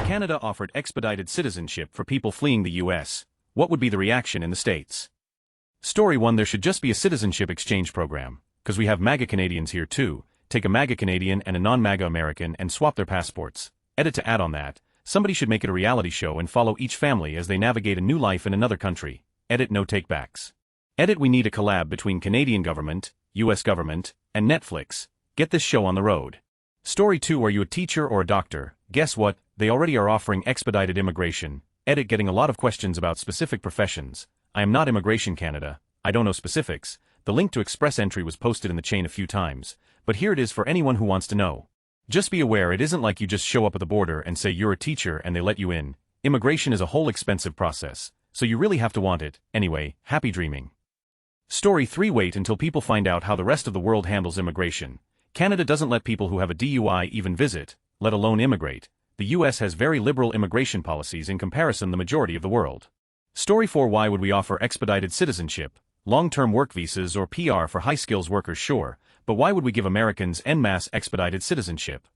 Canada offered expedited citizenship for people fleeing the US, what would be the reaction in the States? Story 1. There should just be a citizenship exchange program, because we have MAGA Canadians here too. Take a MAGA Canadian and a non-MAGA American and swap their passports. Edit to add on that, somebody should make it a reality show and follow each family as they navigate a new life in another country. Edit no takebacks. Edit we need a collab between Canadian government, US government, and Netflix. Get this show on the road. Story 2. Are you a teacher or a doctor? Guess what? They already are offering expedited immigration. Edit getting a lot of questions about specific professions. I am not Immigration Canada. I don't know specifics. The link to express entry was posted in the chain a few times, but here it is for anyone who wants to know. Just be aware it isn't like you just show up at the border and say you're a teacher and they let you in. Immigration is a whole expensive process, so you really have to want it. Anyway, happy dreaming. Story 3. Wait until people find out how the rest of the world handles immigration. Canada doesn't let people who have a DUI even visit, let alone immigrate. The US has very liberal immigration policies in comparison the majority of the world. Story 4. Why would we offer expedited citizenship? Long-term work visas or PR for high-skills workers, sure, but why would we give Americans en masse expedited citizenship?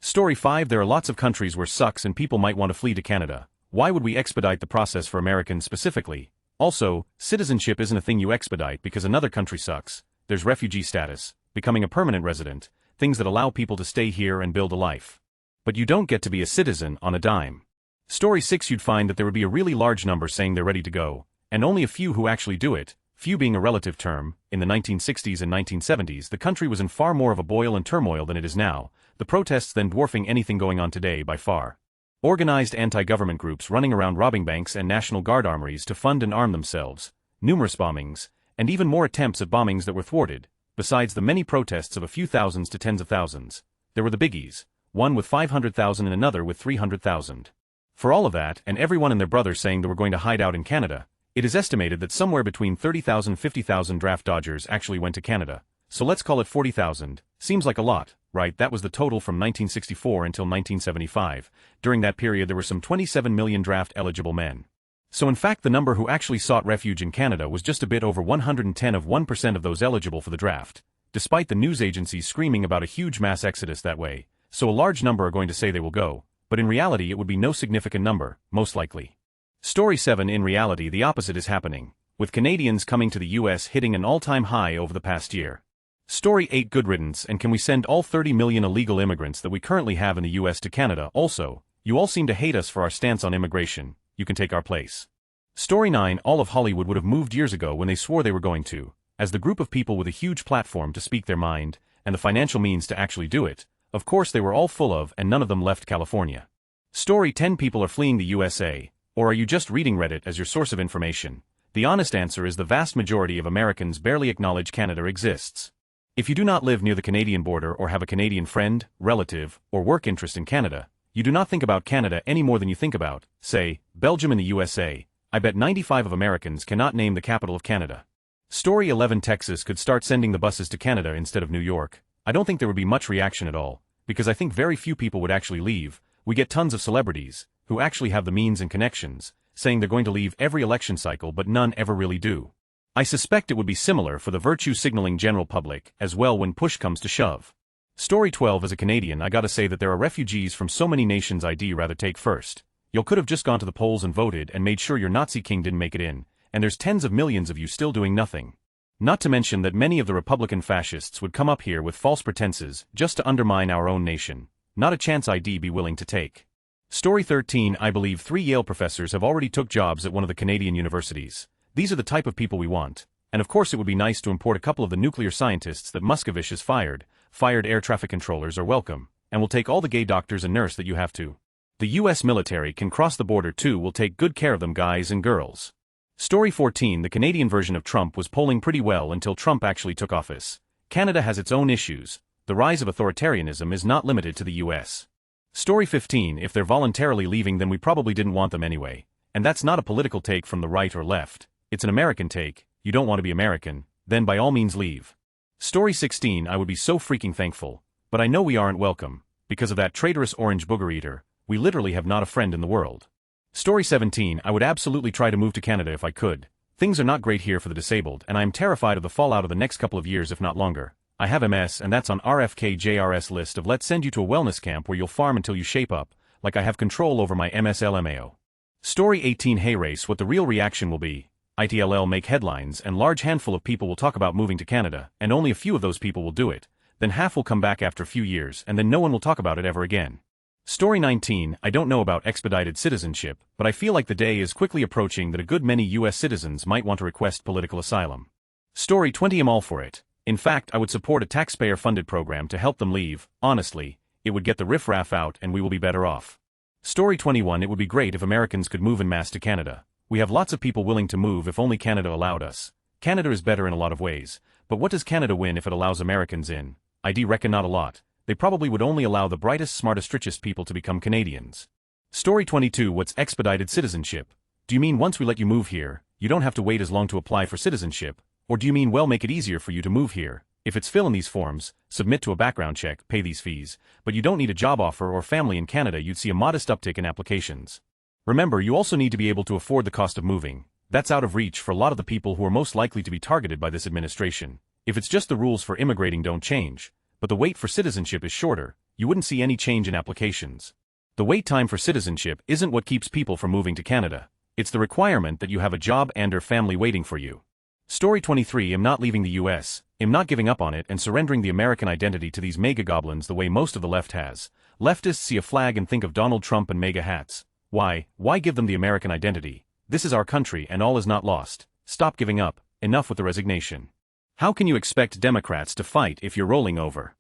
Story 5. There are lots of countries where sucks and people might want to flee to Canada. Why would we expedite the process for Americans specifically? Also, citizenship isn't a thing you expedite because another country sucks. There's refugee status, becoming a permanent resident, things that allow people to stay here and build a life. But you don't get to be a citizen on a dime. Story 6. You'd find that there would be a really large number saying they're ready to go, and only a few who actually do it. Few being a relative term. In the 1960s and 1970s the country was in far more of a boil and turmoil than it is now, the protests then dwarfing anything going on today by far. Organized anti-government groups running around robbing banks and National Guard armories to fund and arm themselves, numerous bombings, and even more attempts at bombings that were thwarted, besides the many protests of a few thousands to tens of thousands. There were the biggies, one with 500,000 and another with 300,000. For all of that, and everyone and their brother saying they were going to hide out in Canada, it is estimated that somewhere between 30,000 and 50,000 draft dodgers actually went to Canada. So let's call it 40,000. Seems like a lot, right? That was the total from 1964 until 1975. During that period there were some 27 million draft-eligible men. So in fact the number who actually sought refuge in Canada was just a bit over 110 of 1% of those eligible for the draft, despite the news agencies screaming about a huge mass exodus that way. So a large number are going to say they will go, but in reality it would be no significant number, most likely. Story 7. In reality the opposite is happening, with Canadians coming to the US hitting an all-time high over the past year. Story 8. Good riddance. And can we send all 30 million illegal immigrants that we currently have in the US to Canada? Also, you all seem to hate us for our stance on immigration. You can take our place. Story 9. All of Hollywood would have moved years ago when they swore they were going to, as the group of people with a huge platform to speak their mind, and the financial means to actually do it. Of course they were all full of, and none of them left California. Story 10. People are fleeing the USA. Or are you just reading Reddit as your source of information? The honest answer is the vast majority of Americans barely acknowledge Canada exists. If you do not live near the Canadian border or have a Canadian friend, relative, or work interest in Canada, you do not think about Canada any more than you think about, say, Belgium in the USA. I bet 95% of Americans cannot name the capital of Canada. Story 11. Texas could start sending the buses to Canada instead of New York. I don't think there would be much reaction at all, because I think very few people would actually leave. We get tons of celebrities, who actually have the means and connections, saying they're going to leave every election cycle but none ever really do. I suspect it would be similar for the virtue-signaling general public as well when push comes to shove. Story 12. As a Canadian I gotta say that there are refugees from so many nations I'd rather take first. You could have just gone to the polls and voted and made sure your Nazi king didn't make it in, and there's tens of millions of you still doing nothing. Not to mention that many of the Republican fascists would come up here with false pretenses just to undermine our own nation. Not a chance I'd be willing to take. Story 13. I believe 3 Yale professors have already took jobs at one of the Canadian universities. These are the type of people we want. And of course it would be nice to import a couple of the nuclear scientists that Muscovich has fired. Fired air traffic controllers are welcome, and we'll take all the gay doctors and nurse that you have to. The US military can cross the border too. We'll take good care of them, guys and girls. Story 14. The Canadian version of Trump was polling pretty well until Trump actually took office. Canada has its own issues. The rise of authoritarianism is not limited to the US. Story 15. If they're voluntarily leaving then we probably didn't want them anyway. And that's not a political take from the right or left. It's an American take. You don't want to be American, then by all means leave. Story 16. I would be so freaking thankful, but I know we aren't welcome, because of that traitorous orange booger eater. We literally have not a friend in the world. Story 17. I would absolutely try to move to Canada if I could. Things are not great here for the disabled and I am terrified of the fallout of the next couple of years if not longer. I have MS and that's on RFK JR's list of let's send you to a wellness camp where you'll farm until you shape up, like I have control over my MSLMAO. Story 18 Hey race, what the real reaction will be. ITLL make headlines and large handful of people will talk about moving to Canada, and only a few of those people will do it. Then half will come back after a few years and then no one will talk about it ever again. Story 19 I don't know about expedited citizenship, but I feel like the day is quickly approaching that a good many US citizens might want to request political asylum. Story 20 I'm all for it. In fact, I would support a taxpayer-funded program to help them leave. Honestly, it would get the riffraff out and we will be better off. Story 21 It would be great if Americans could move en masse to Canada. We have lots of people willing to move if only Canada allowed us. Canada is better in a lot of ways, but what does Canada win if it allows Americans in? I reckon not a lot. They probably would only allow the brightest, smartest, richest people to become Canadians. Story 22 What's expedited citizenship? Do you mean once we let you move here, you don't have to wait as long to apply for citizenship? Or do you mean well make it easier for you to move here? If it's fill in these forms, submit to a background check, pay these fees, but you don't need a job offer or family in Canada, you'd see a modest uptick in applications. Remember, you also need to be able to afford the cost of moving. That's out of reach for a lot of the people who are most likely to be targeted by this administration. If it's just the rules for immigrating don't change, but the wait for citizenship is shorter, you wouldn't see any change in applications. The wait time for citizenship isn't what keeps people from moving to Canada. It's the requirement that you have a job and/or family waiting for you. Story 23 I'm not leaving the US, I'm not giving up on it and surrendering the American identity to these mega goblins the way most of the left has. Leftists see a flag and think of Donald Trump and mega hats. Why give them the American identity? This is our country and all is not lost. Stop giving up, enough with the resignation. How can you expect Democrats to fight if you're rolling over?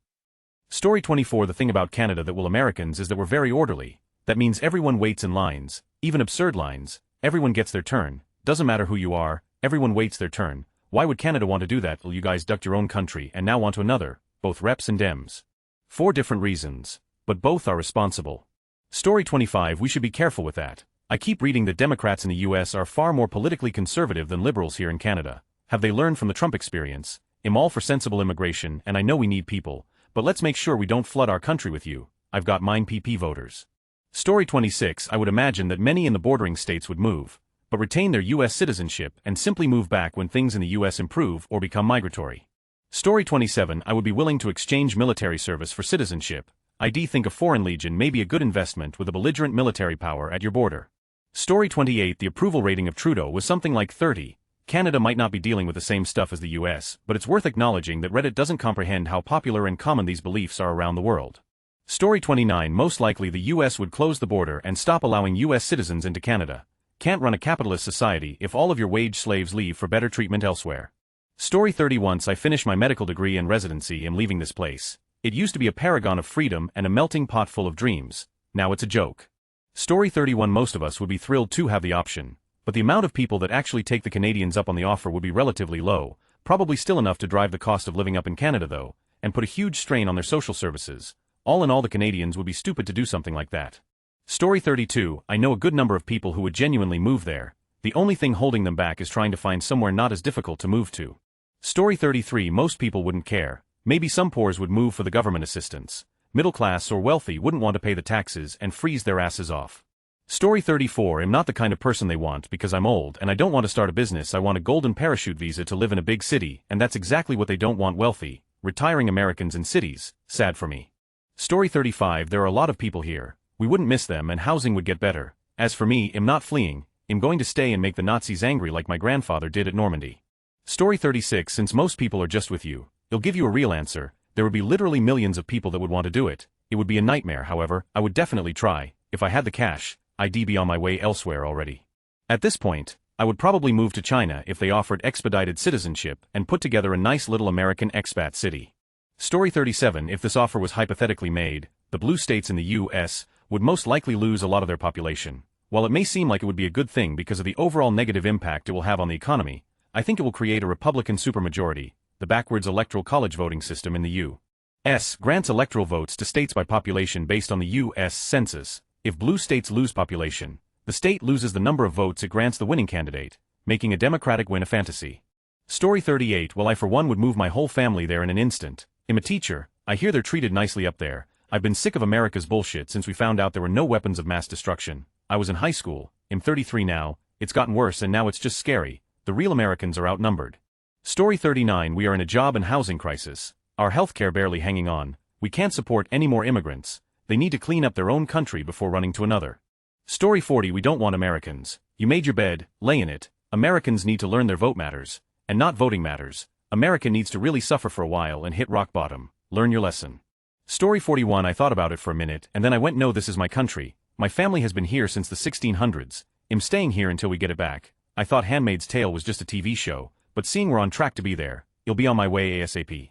Story 24 The thing about Canada that will Americans is that we're very orderly. That means everyone waits in lines, even absurd lines, everyone gets their turn, doesn't matter who you are, everyone waits their turn. Why would Canada want to do that? Well, you guys ducked your own country and now want to another, both reps and Dems. 4 different reasons, but both are responsible. Story 25 We should be careful with that. I keep reading that Democrats in the US are far more politically conservative than liberals here in Canada. Have they learned from the Trump experience? I'm all for sensible immigration and I know we need people, but let's make sure we don't flood our country with you. I've got mine PP voters. Story 26 I would imagine that many in the bordering states would move, but retain their US citizenship and simply move back when things in the US improve or become migratory. Story 27 I would be willing to exchange military service for citizenship. I think a foreign legion may be a good investment with a belligerent military power at your border. Story 28 The approval rating of Trudeau was something like 30. Canada might not be dealing with the same stuff as the US, but it's worth acknowledging that Reddit doesn't comprehend how popular and common these beliefs are around the world. Story 29 Most likely the US would close the border and stop allowing US citizens into Canada. Can't run a capitalist society if all of your wage slaves leave for better treatment elsewhere. Story 30 Once I finish my medical degree and residency, I'm leaving this place. It used to be a paragon of freedom and a melting pot full of dreams. Now it's a joke. Story 31 Most of us would be thrilled to have the option, but the amount of people that actually take the Canadians up on the offer would be relatively low, probably still enough to drive the cost of living up in Canada though, and put a huge strain on their social services. All in all, the Canadians would be stupid to do something like that. Story 32 I know a good number of people who would genuinely move there. The only thing holding them back is trying to find somewhere not as difficult to move to. Story 33 Most people wouldn't care. Maybe some poors would move for the government assistance. Middle class or wealthy wouldn't want to pay the taxes and freeze their asses off. Story 34 I'm not the kind of person they want because I'm old and I don't want to start a business. I want a golden parachute visa to live in a big city, and that's exactly what they don't want. Wealthy, retiring Americans in cities. Sad for me. Story 35 There are a lot of people here. We wouldn't miss them and housing would get better. As for me, I'm not fleeing. I'm going to stay and make the Nazis angry like my grandfather did at Normandy. Story 36 Since most people are just with you, it'll give you a real answer. There would be literally millions of people that would want to do it. It would be a nightmare. However, I would definitely try. If I had the cash, I'd be on my way elsewhere already. At this point, I would probably move to China if they offered expedited citizenship and put together a nice little American expat city. Story 37 If this offer was hypothetically made, the blue states in the US would most likely lose a lot of their population. While it may seem like it would be a good thing because of the overall negative impact it will have on the economy, I think it will create a Republican supermajority. The backwards electoral college voting system in the U.S. grants electoral votes to states by population based on the U.S. Census. If blue states lose population, the state loses the number of votes it grants the winning candidate, making a Democratic win a fantasy. Story 38 Well, I for one would move my whole family there in an instant. I'm a teacher. I hear they're treated nicely up there. I've been sick of America's bullshit since we found out there were no weapons of mass destruction. I was in high school. I'm 33 now. It's gotten worse and now it's just scary. The real Americans are outnumbered. Story 39 We are in a job and housing crisis. Our healthcare barely hanging on. We can't support any more immigrants. they need to clean up their own country before running to another. Story 40. We don't want Americans. You made your bed, lay in it. Americans need to learn their vote matters, and not voting matters. America needs to really suffer for a while and hit rock bottom. Learn your lesson. Story 41. I thought about it for a minute, and then I went, no, this is my country. My family has been here since the 1600s. I'm staying here until we get it back. I thought Handmaid's Tale was just a TV show, but seeing we're on track to be there, it'll be on my way ASAP.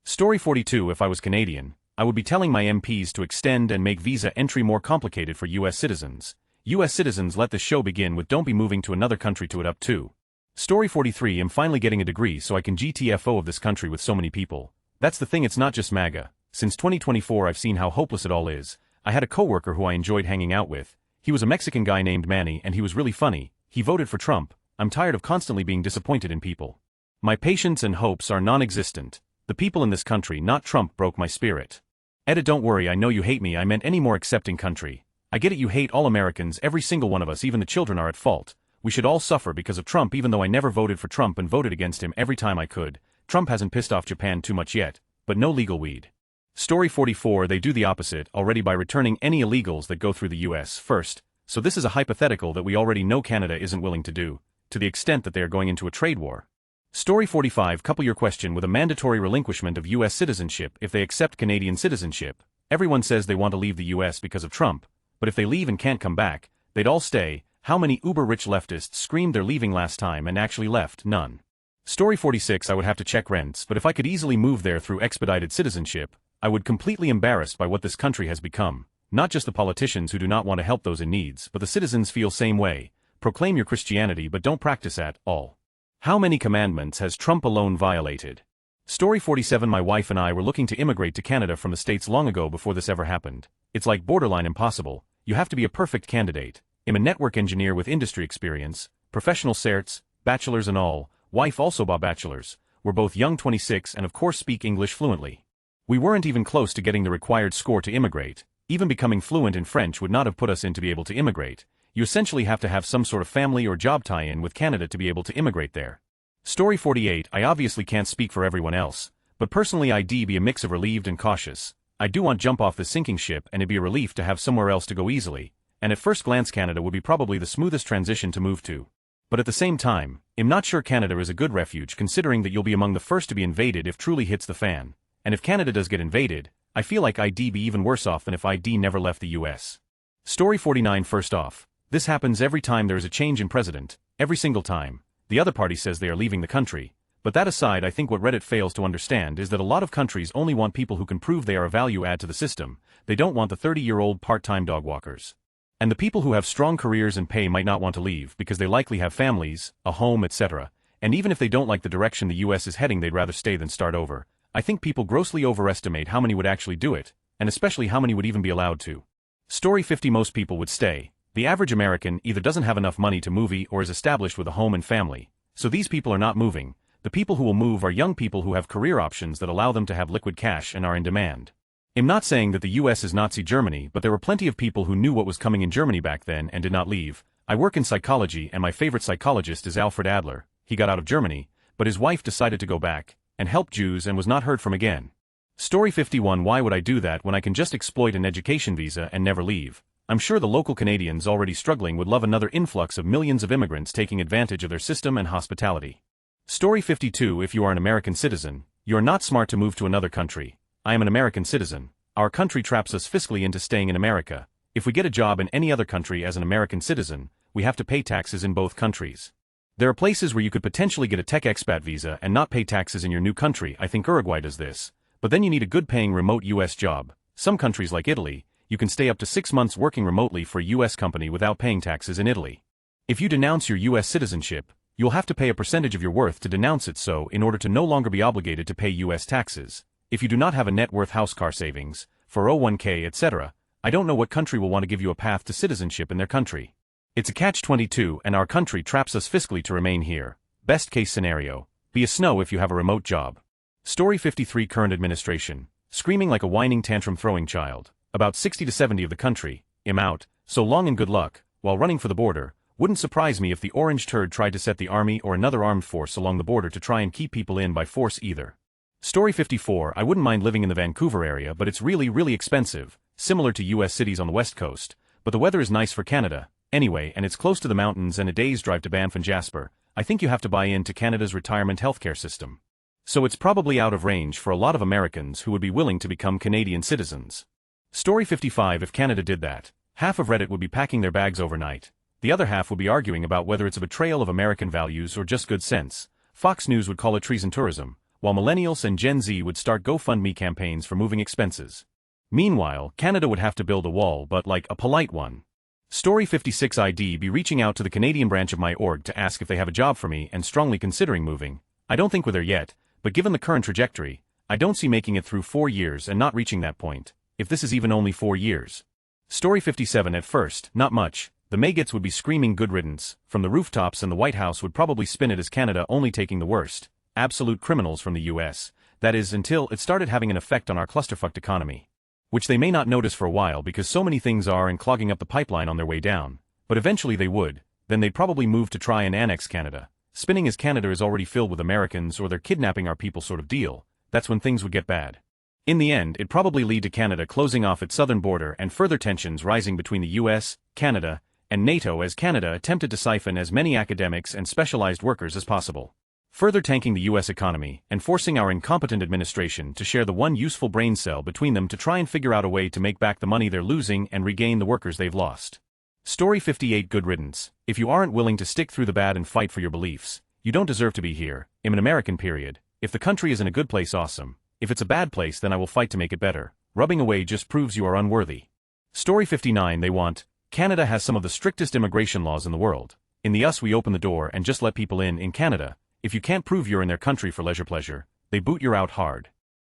Story 42. If I was Canadian, I would be telling my MPs to extend and make visa entry more complicated for US citizens. US citizens, let the show begin with don't be moving to another country to it up too. Story 43. I'm finally getting a degree so I can GTFO of this country with so many people. That's the thing, it's not just MAGA. Since 2024 I've seen how hopeless it all is. I had a coworker who I enjoyed hanging out with. He was a Mexican guy named Manny and he was really funny. He voted for Trump. I'm tired of constantly being disappointed in people. My patience and hopes are non-existent. The people in this country, not Trump, broke my spirit. Edit, don't worry, I know you hate me, I meant any more accepting country. I get it, you hate all Americans, every single one of us, even the children are at fault. We should all suffer because of Trump, even though I never voted for Trump and voted against him every time I could. Trump hasn't pissed off Japan too much yet, but no legal weed. Story 44. They do the opposite already by returning any illegals that go through the US first, so this is a hypothetical that we already know Canada isn't willing to do, to the extent that they are going into a trade war. Story 45. Couple your question with a mandatory relinquishment of US citizenship if they accept Canadian citizenship. Everyone says they want to leave the US because of Trump, but if they leave and can't come back, they'd all stay. How many uber-rich leftists screamed they're leaving last time and actually left? None. Story 46. I would have to check rents, but if I could easily move there through expedited citizenship, I would completely embarrassed by what this country has become. Not just the politicians who do not want to help those in needs, but the citizens feel same way. Proclaim your Christianity but don't practice at all. How many commandments has Trump alone violated? Story 47. My wife and I were looking to immigrate to Canada from the States long ago before this ever happened. It's like borderline impossible. You have to be a perfect candidate. I'm a network engineer with industry experience, professional certs, bachelors and all. Wife also by bachelors. We're both young, 26, and of course speak English fluently. We weren't even close to getting the required score to immigrate. Even becoming fluent in French would not have put us in to be able to immigrate. You essentially have to have some sort of family or job tie-in with Canada to be able to immigrate there. Story 48. I obviously can't speak for everyone else, but personally I'd be a mix of relieved and cautious. I do want jump off the sinking ship and it'd be a relief to have somewhere else to go easily, and at first glance Canada would be probably the smoothest transition to move to. But at the same time, I'm not sure Canada is a good refuge considering that you'll be among the first to be invaded if truly hits the fan, and if Canada does get invaded, I feel like I'd be even worse off than if I'd never left the US. Story 49. First off, this happens every time there is a change in president, every single time. The other party says they are leaving the country, but that aside I think what Reddit fails to understand is that a lot of countries only want people who can prove they are a value add to the system. They don't want the 30-year-old part-time dog walkers. And the people who have strong careers and pay might not want to leave because they likely have families, a home, etc. And even if they don't like the direction the US is heading, they'd rather stay than start over. I think people grossly overestimate how many would actually do it, and especially how many would even be allowed to. Story 50. Most people would stay. The average American either doesn't have enough money to move or is established with a home and family, so these people are not moving. The people who will move are young people who have career options that allow them to have liquid cash and are in demand. I'm not saying that the US is Nazi Germany, but there were plenty of people who knew what was coming in Germany back then and did not leave. I work in psychology and my favorite psychologist is Alfred Adler. He got out of Germany, but his wife decided to go back and help Jews and was not heard from again. Story 51. Why would I do that when I can just exploit an education visa and never leave? I'm sure the local Canadians already struggling would love another influx of millions of immigrants taking advantage of their system and hospitality. Story 52. If you are an American citizen, you are not smart to move to another country. I am an American citizen. Our country traps us fiscally into staying in America. If we get a job in any other country as an American citizen, we have to pay taxes in both countries. There are places where you could potentially get a tech expat visa and not pay taxes in your new country. I think Uruguay does this. But then you need a good paying remote US job. Some countries like Italy, you can stay up to 6 months working remotely for a US company without paying taxes in Italy. If you denounce your US citizenship, you'll have to pay a percentage of your worth to denounce it so in order to no longer be obligated to pay US taxes. If you do not have a net worth house car savings, 401k etc., I don't know what country will want to give you a path to citizenship in their country. It's a catch-22 and our country traps us fiscally to remain here. Best case scenario, be a snow if you have a remote job. Story 53. Current administration, screaming like a whining tantrum throwing child. About 60 to 70 of the country, I'm out, so long and good luck, while running for the border. Wouldn't surprise me if the orange turd tried to set the army or another armed force along the border to try and keep people in by force either. Story 54. I wouldn't mind living in the Vancouver area, but it's really expensive. similar to US cities on the west coast, but the weather is nice for Canada, anyway, and it's close to the mountains and a day's drive to Banff and Jasper. I think you have to buy into Canada's retirement healthcare system. So it's probably out of range for a lot of Americans who would be willing to become Canadian citizens. Story 55. If Canada did that, half of Reddit would be packing their bags overnight. The other half would be arguing about whether it's a betrayal of American values or just good sense. Fox News would call it treason tourism, while millennials and Gen Z would start GoFundMe campaigns for moving expenses. Meanwhile, Canada would have to build a wall, but like a polite one. Story 56. I'd be reaching out to the Canadian branch of my org to ask if they have a job for me and strongly considering moving. I don't think we're there yet, but given the current trajectory, I don't see making it through 4 years and not reaching that point, if this is even only 4 years. Story 57. At first, not much. The maggots would be screaming good riddance from the rooftops, and the White House would probably spin it as Canada only taking the worst, absolute criminals from the US, that is, until it started having an effect on our clusterfucked economy. Which they may not notice for a while because so many things are and clogging up the pipeline on their way down, but eventually they would, then they'd probably move to try and annex Canada. Spinning as Canada is already filled with Americans or they're kidnapping our people sort of deal, that's when things would get bad. In the end, it'd probably lead to Canada closing off its southern border and further tensions rising between the US, Canada, and NATO as Canada attempted to siphon as many academics and specialized workers as possible, further tanking the US economy and forcing our incompetent administration to share the one useful brain cell between them to try and figure out a way to make back the money they're losing and regain the workers they've lost. Story 58. Good riddance. If you aren't willing to stick through the bad and fight for your beliefs, you don't deserve to be here. I'm an American, period. If the country is in a good place, awesome. If it's a bad place, then I will fight to make it better. Rubbing away just proves you are unworthy. Story 59. They want. Canada has some of the strictest immigration laws in the world. In the US, we open the door and just let people in Canada. If you can't prove you're in their country for leisure pleasure, they boot you out hard.